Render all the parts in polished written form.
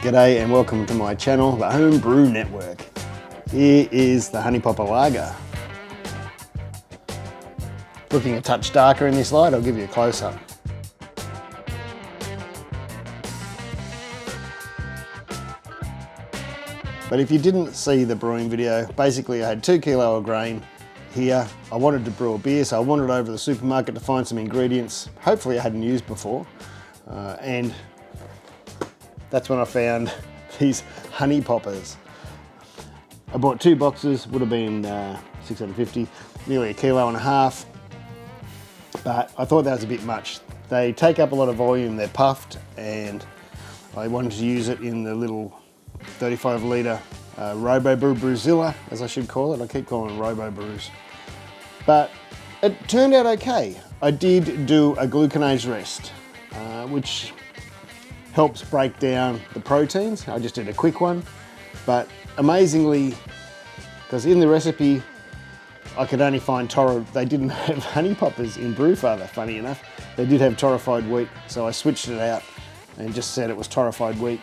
G'day and welcome to my channel, the Home Brew Network. Here is the Honey Popper Lager. Looking a touch darker in this light, I'll give you a close-up. But if you didn't see the brewing video, basically I had 2 kilo of grain here. I wanted to brew a beer, so I wandered over to the supermarket to find some ingredients, hopefully I hadn't used before. And that's when I found these honey poppers. I bought 2 boxes, would have been 650, nearly 1.5 kilos, but I thought that was a bit much. They take up a lot of volume, they're puffed, and I wanted to use it in the little 35 litre Robo Brew Brewzilla, as I should call it. I keep calling it Robo Brews. But it turned out okay. I did do a gluconase rest, which helps break down the proteins. I just did a quick one, but amazingly, because in the recipe, I could only find they didn't have honey poppers in Brewfather, funny enough. They did have torrefied wheat, so I switched it out and just said it was torrefied wheat.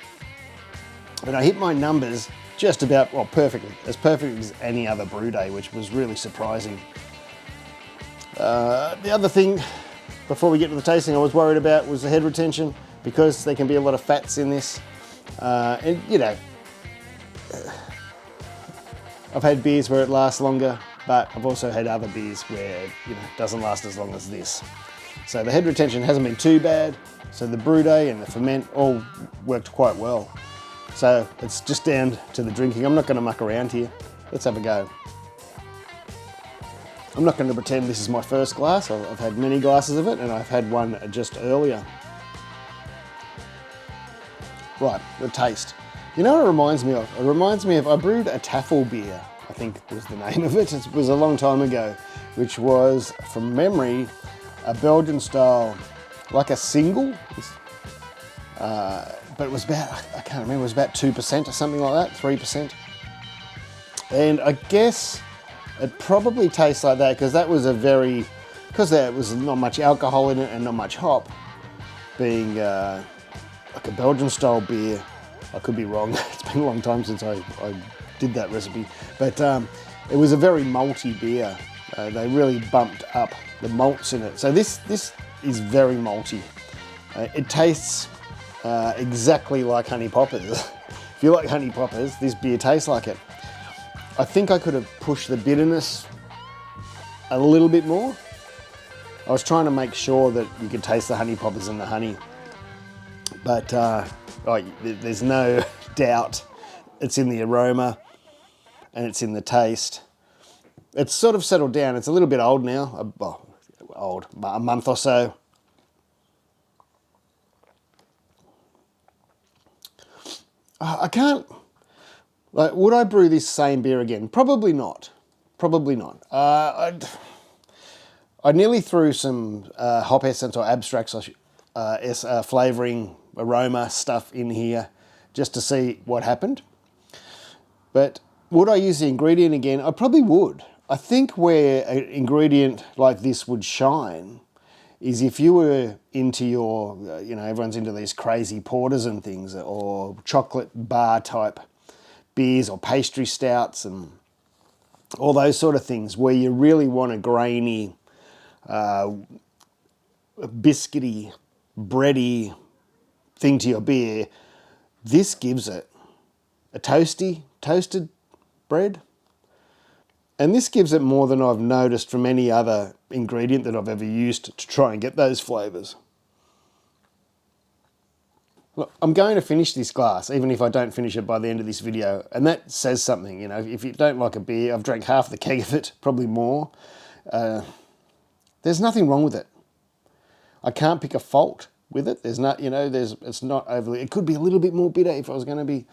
And I hit my numbers just about, well, perfectly as any other brew day, which was really surprising. The other thing, before we get to the tasting, I was worried about was the head retention, because there can be a lot of fats in this. And you know, I've had beers where it lasts longer, but I've also had other beers where it doesn't last as long as this. So the head retention hasn't been too bad. So the brew day and the ferment all worked quite well. So it's just down to the drinking. I'm not going to muck around here. Let's have a go. I'm not going to pretend this is my first glass. I've had many glasses of it, and I've had one just earlier. Right, the taste. You know what it reminds me of? It reminds me of, I brewed a Taffel beer, I think was the name of it. It was a long time ago, which was, from memory, a Belgian style, like a single. But it was about, I can't remember, it was about 2% or something like that, 3%. And I guess it probably tastes like that because that was because there was not much alcohol in it and not much hop, being like a Belgian style beer. I could be wrong, it's been a long time since I did that recipe, but it was a very malty beer. They really bumped up the malts in it. So this is very malty. It tastes exactly like honey poppers. If you like honey poppers, this beer tastes like it. I think I could have pushed the bitterness a little bit more. I was trying to make sure that you could taste the honey poppers and the honey. But there's no doubt it's in the aroma and it's in the taste. It's sort of settled down. It's a little bit old now, a month or so. I can't, would I brew this same beer again? Probably not, probably not. I nearly threw some hop essence or abstracts, flavouring, aroma stuff in here just to see what happened. But would I use the ingredient again? I probably would. I think where an ingredient like this would shine is if you were into your, everyone's into these crazy porters and things, or chocolate bar type beers or pastry stouts and all those sort of things where you really want a grainy, biscuity, bready thing to your beer. This gives it a toasted bread. And this gives it more than I've noticed from any other ingredient that I've ever used to try and get those flavours. Look, I'm going to finish this glass, even if I don't finish it by the end of this video. And that says something, if you don't like a beer, I've drank half the keg of it, probably more. There's nothing wrong with it. I can't pick a fault with it. There's not, it's not overly, it could be a little bit more bitter if I was going to be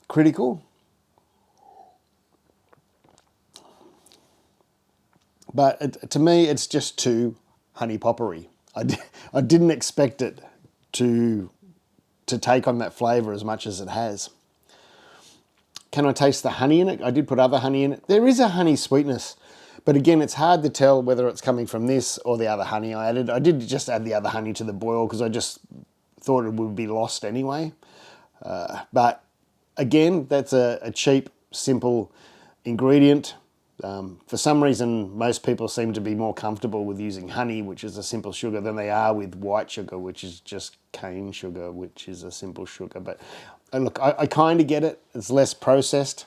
critical. But to me, it's just too honey poppery. I didn't expect it to take on that flavour as much as it has. Can I taste the honey in it? I did put other honey in it. There is a honey sweetness, but again, it's hard to tell whether it's coming from this or the other honey I added. I did just add the other honey to the boil because I just thought it would be lost anyway. But again, that's a cheap, simple ingredient. For some reason, most people seem to be more comfortable with using honey, which is a simple sugar, than they are with white sugar, which is just cane sugar, which is a simple sugar. But look, I kind of get it. It's less processed,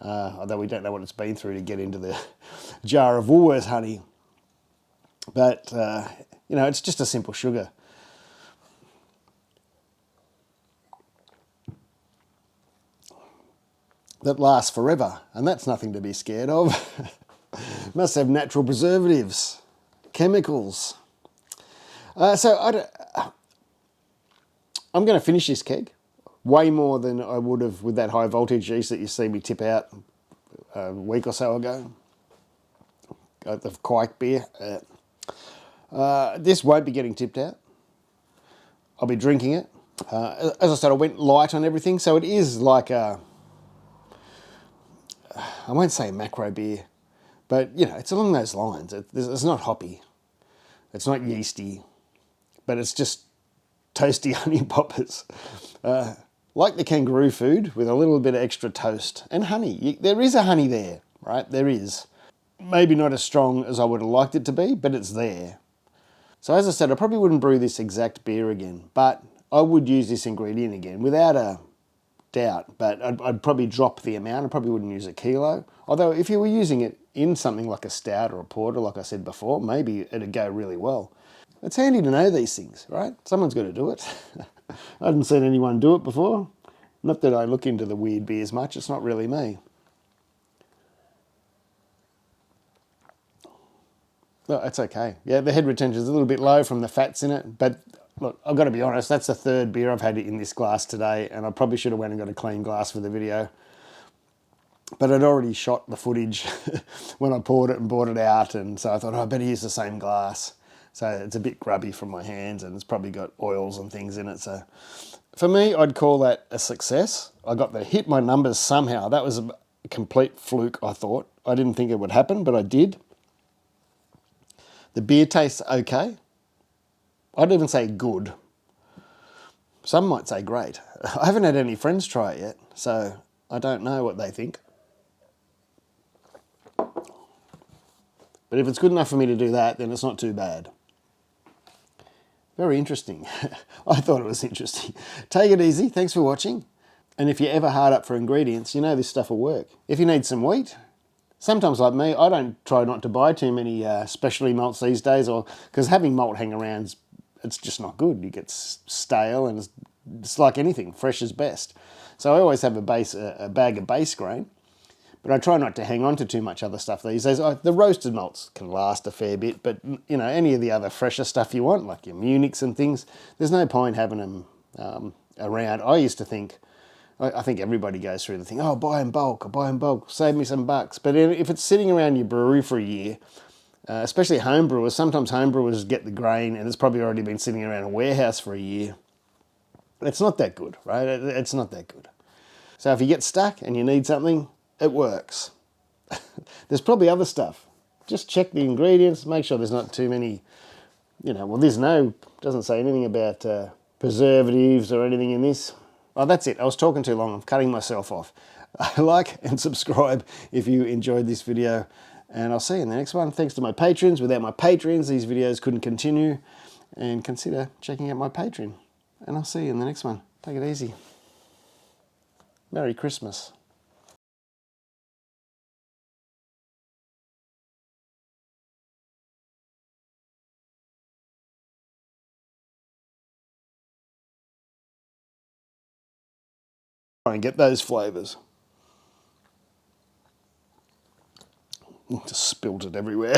although we don't know what it's been through to get into the jar of Woolworths honey. But, you know, it's just a simple sugar. That lasts forever, and that's nothing to be scared of. Must have natural preservatives, chemicals. So I'm going to finish this keg, way more than I would have with that high voltage yeast that you see me tip out a week or so ago. Got the Quake beer. This won't be getting tipped out. I'll be drinking it. As I said, I went light on everything, so it is like a, I won't say macro beer, but you know, it's along those lines. It's not hoppy, it's not yeasty, but it's just toasty honey poppers. Like the kangaroo food with a little bit of extra toast and honey. There is a honey there, right? There is. Maybe not as strong as I would have liked it to be, but it's there. So as I said, I probably wouldn't brew this exact beer again, but I would use this ingredient again without a doubt, but I'd probably drop the amount. I probably wouldn't use a kilo. Although if you were using it in something like a stout or a porter, like I said before, maybe it'd go really well. It's handy to know these things, right? Someone's got to do it. I haven't seen anyone do it before. Not that I look into the weird beers much, it's not really me. Well, it's okay. Yeah, the head retention is a little bit low from the fats in it, but look, I've got to be honest, that's the third beer I've had in this glass today, and I probably should have went and got a clean glass for the video. But I'd already shot the footage when I poured it and brought it out, and so I thought, oh, I better use the same glass. So it's a bit grubby from my hands, and it's probably got oils and things in it. So for me, I'd call that a success. I got to hit my numbers somehow. That was a complete fluke, I thought. I didn't think it would happen, but I did. The beer tastes okay. I'd even say good. Some might say great. I haven't had any friends try it yet, so I don't know what they think. But if it's good enough for me to do that, then it's not too bad. Very interesting. I thought it was interesting. Take it easy. Thanks for watching. And if you're ever hard up for ingredients, you know this stuff will work. If you need some wheat, sometimes like me, I don't try not to buy too many specialty malts these days, or because having malt hang around, it's just not good. You get stale, and it's like anything, fresh is best. So I always have a bag of base grain, but I try not to hang on to too much other stuff these days. The roasted malts can last a fair bit, but you know, any of the other fresher stuff you want, like your Munichs and things, there's no point having them around. I used to think, I think everybody goes through the thing, oh, buy in bulk, save me some bucks. But if it's sitting around your brewery for a year, especially home brewers, sometimes home brewers get the grain and it's probably already been sitting around a warehouse for a year. It's not that good, right? It's not that good. So if you get stuck and you need something, it works. There's probably other stuff. Just check the ingredients, make sure there's not too many, you know, well, doesn't say anything about preservatives or anything in this. Oh, that's it. I was talking too long. I'm cutting myself off. Like and subscribe if you enjoyed this video, and I'll see you in the next one. Thanks to my patrons. Without my patrons, these videos couldn't continue, and consider checking out my Patreon. And I'll see you in the next one. Take it easy. Merry Christmas. Try and get those flavours. Just spilled it everywhere.